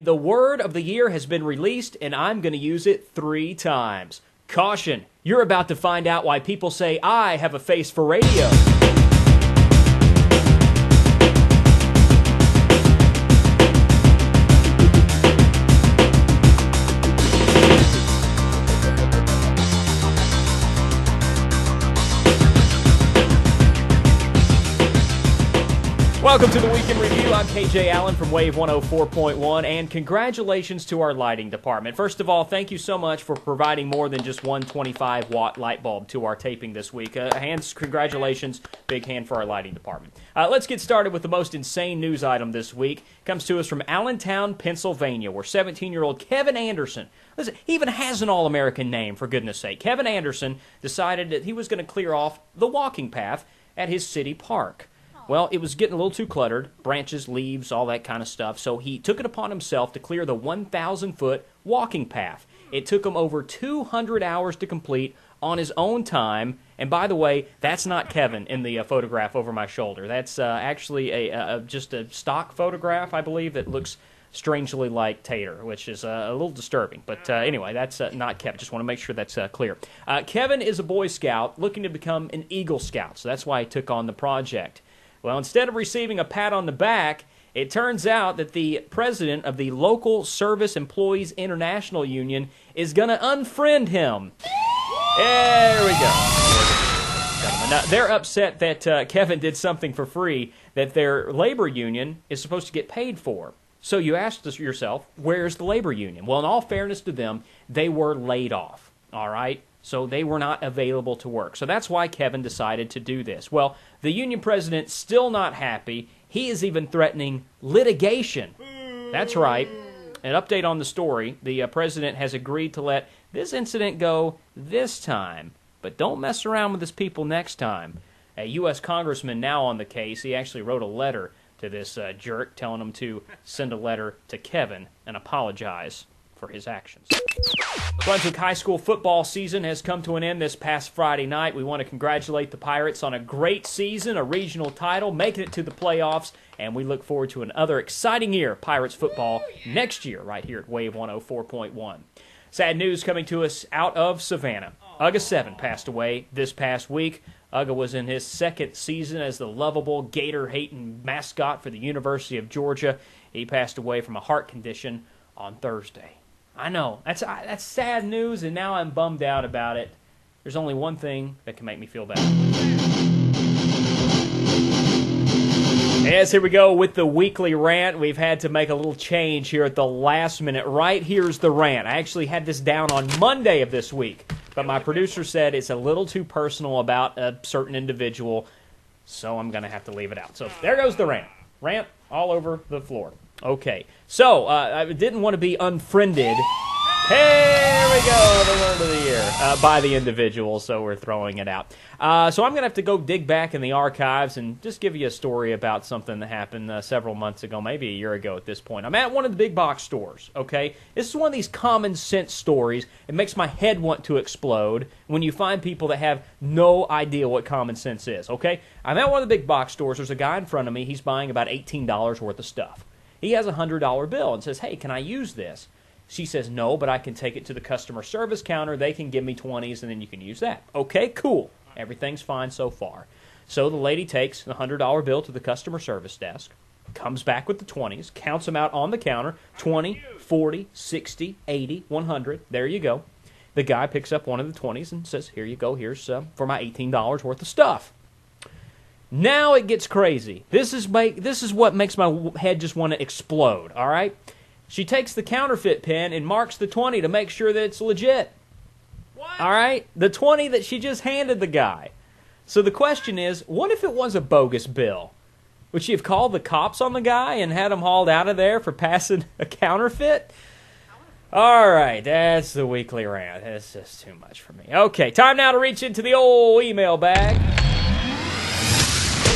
The word of the year has been released, and I'm going to use it 3 times. Caution, you're about to find out why people say I have a face for radio. Welcome to the Week in Review. I'm KJ Allen from Wave 104.1, and congratulations to our lighting department. First of all, thank you so much for providing more than just one 25-watt light bulb to our taping this week. Congratulations, big hand for our lighting department. Let's get started with the most insane news item this week. It comes to us from Allentown, Pennsylvania, where 17-year-old Kevin Anderson, listen, he even has an all-American name, for goodness sake. Kevin Anderson decided that he was going to clear off the walking path at his city park. Well, it was getting a little too cluttered, branches, leaves, all that kind of stuff, so he took it upon himself to clear the 1,000-foot walking path. It took him over 200 hours to complete on his own time, and by the way, that's not Kevin in the photograph over my shoulder. That's actually just a stock photograph, I believe, that looks strangely like Tater, which is a little disturbing. But anyway, that's not Kevin. Just want to make sure that's clear. Kevin is a Boy Scout looking to become an Eagle Scout, so that's why he took on the project. Well, instead of receiving a pat on the back, it turns out that the president of the Local Service Employees International Union is going to unfriend him. There we go. Now, they're upset that Kevin did something for free that their labor union is supposed to get paid for. So you ask yourself, where's the labor union? Well, in all fairness to them, they were laid off, all right? So they were not available to work. So that's why Kevin decided to do this. Well, the union president's still not happy. He is even threatening litigation. That's right. An update on the story. The president has agreed to let this incident go this time. But don't mess around with his people next time. A U.S. congressman now on the case. He actually wrote a letter to this jerk telling him to send a letter to Kevin and apologize for his actions. Brunswick High School football season has come to an end this past Friday night. We want to congratulate the Pirates on a great season, a regional title, making it to the playoffs, and we look forward to another exciting year of Pirates football next year right here at Wave 104.1. Sad news coming to us out of Savannah. Ugga 7 passed away this past week. Ugga was in his second season as the lovable, gator-hating mascot for the University of Georgia. He passed away from a heart condition on Thursday. I know, that's sad news, and now I'm bummed out about it. There's only one thing that can make me feel better. Yes, here we go with the weekly rant. We've had to make a little change here at the last minute. Right here's the rant. I actually had this down on Monday of this week, but my producer said it's a little too personal about a certain individual, so I'm going to have to leave it out. So there goes the rant. Rant all over the floor. Okay, so I didn't want to be unfriended. Here we go, the word of the year, by the individual, so we're throwing it out. So I'm going to have to go dig back in the archives and just give you a story about something that happened several months ago, maybe a year ago at this point. I'm at one of the big box stores, okay? This is one of these common sense stories. It makes my head want to explode when you find people that have no idea what common sense is, okay? I'm at one of the big box stores. There's a guy in front of me. He's buying about $18 worth of stuff. He has a $100 bill and says, hey, can I use this? She says, no, but I can take it to the customer service counter. They can give me 20s, and then you can use that. Okay, cool. Everything's fine so far. So the lady takes the $100 bill to the customer service desk, comes back with the 20s, counts them out on the counter, 20, 40, 60, 80, 100. There you go. The guy picks up one of the 20s and says, here you go. Here's for my $18 worth of stuff. Now it gets crazy. This is what makes my head just want to explode, all right? She takes the counterfeit pen and marks the 20 to make sure that it's legit. What? All right? The 20 that she just handed the guy. So the question is, what if it was a bogus bill? Would she have called the cops on the guy and had him hauled out of there for passing a counterfeit? All right, that's the weekly rant. That's just too much for me. Okay, time now to reach into the old email bag.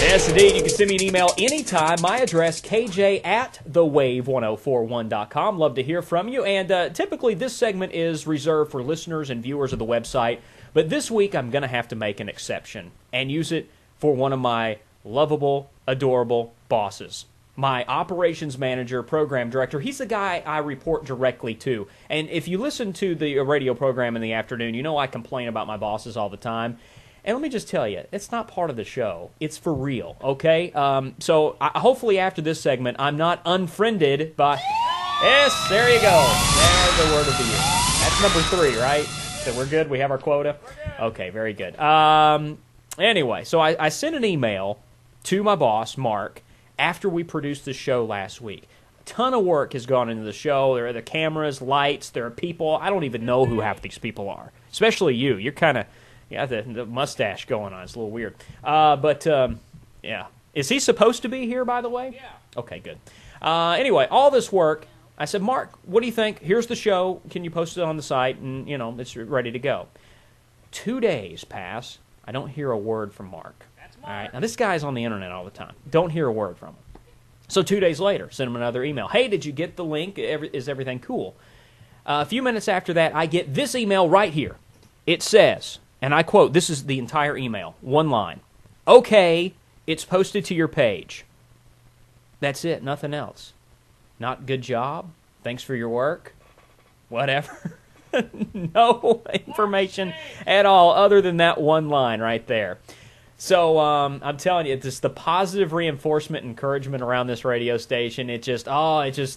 Yes, indeed. You can send me an email anytime. My address, kj@thewave1041.com. Love to hear from you. And typically, this segment is reserved for listeners and viewers of the website. But this week, I'm going to have to make an exception and use it for one of my lovable, adorable bosses. my operations manager, program director, he's the guy I report directly to. And if you listen to the radio program in the afternoon, you know I complain about my bosses all the time. And let me just tell you, it's not part of the show. It's for real, okay? So hopefully after this segment, I'm not unfriended by... Yes, there you go. There's the word of the year. That's number 3, right? So we're good? We have our quota? Okay, very good. Anyway, so I sent an email to my boss, Mark, after we produced the show last week. A ton of work has gone into the show. There are the cameras, lights, there are people. I don't even know who half these people are, especially you. You're kind of, the mustache going on. It's a little weird. Yeah. Is he supposed to be here, by the way? Yeah. Okay, good. Anyway, all this work, I said, Mark, what do you think? Here's the show. Can you post it on the site? And, it's ready to go. 2 days pass. I don't hear a word from Mark. All right. Now, this guy's on the internet all the time. Don't hear a word from him. So 2 days later, send him another email. Hey, did you get the link? Is everything cool? A few minutes after that, I get this email right here. It says, and I quote, this is the entire email, one line. Okay, it's posted to your page. That's it, nothing else. Not good job. Thanks for your work. Whatever. No information at all other than that one line right there. So I'm telling you, it's the positive reinforcement, encouragement around this radio station. It just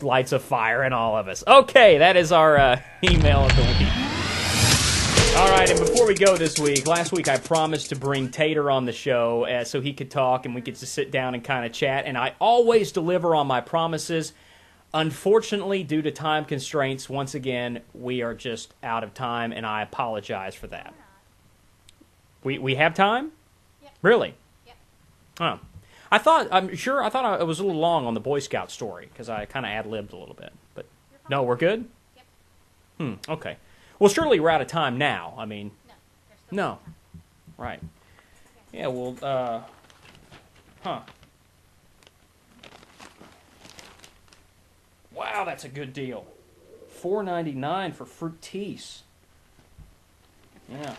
lights a fire in all of us. Okay, that is our email of the week. All right, and before we go this week, last week I promised to bring Tater on the show so he could talk and we could just sit down and kind of chat. And I always deliver on my promises. Unfortunately, due to time constraints, once again, we are just out of time, and I apologize for that. We have time? Really? Yep. Oh. I thought I was a little long on the Boy Scout story because I kind of ad-libbed a little bit. But no, we're good? Yep. Okay. Well, surely we're out of time now. I mean, no. Right. Yeah, well, Wow, that's a good deal. $4.99 for Fructis. Yeah.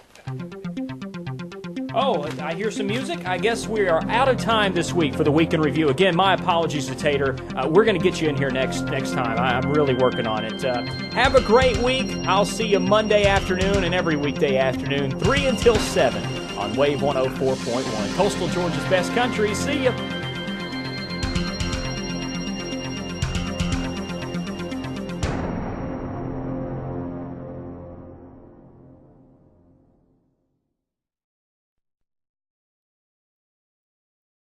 Oh, I hear some music. I guess we are out of time this week for the Week in Review. Again, my apologies to Tater. We're going to get you in here next time. I'm really working on it. Have a great week. I'll see you Monday afternoon and every weekday afternoon, 3 until 7 on Wave 104.1. Coastal Georgia's best country. See ya.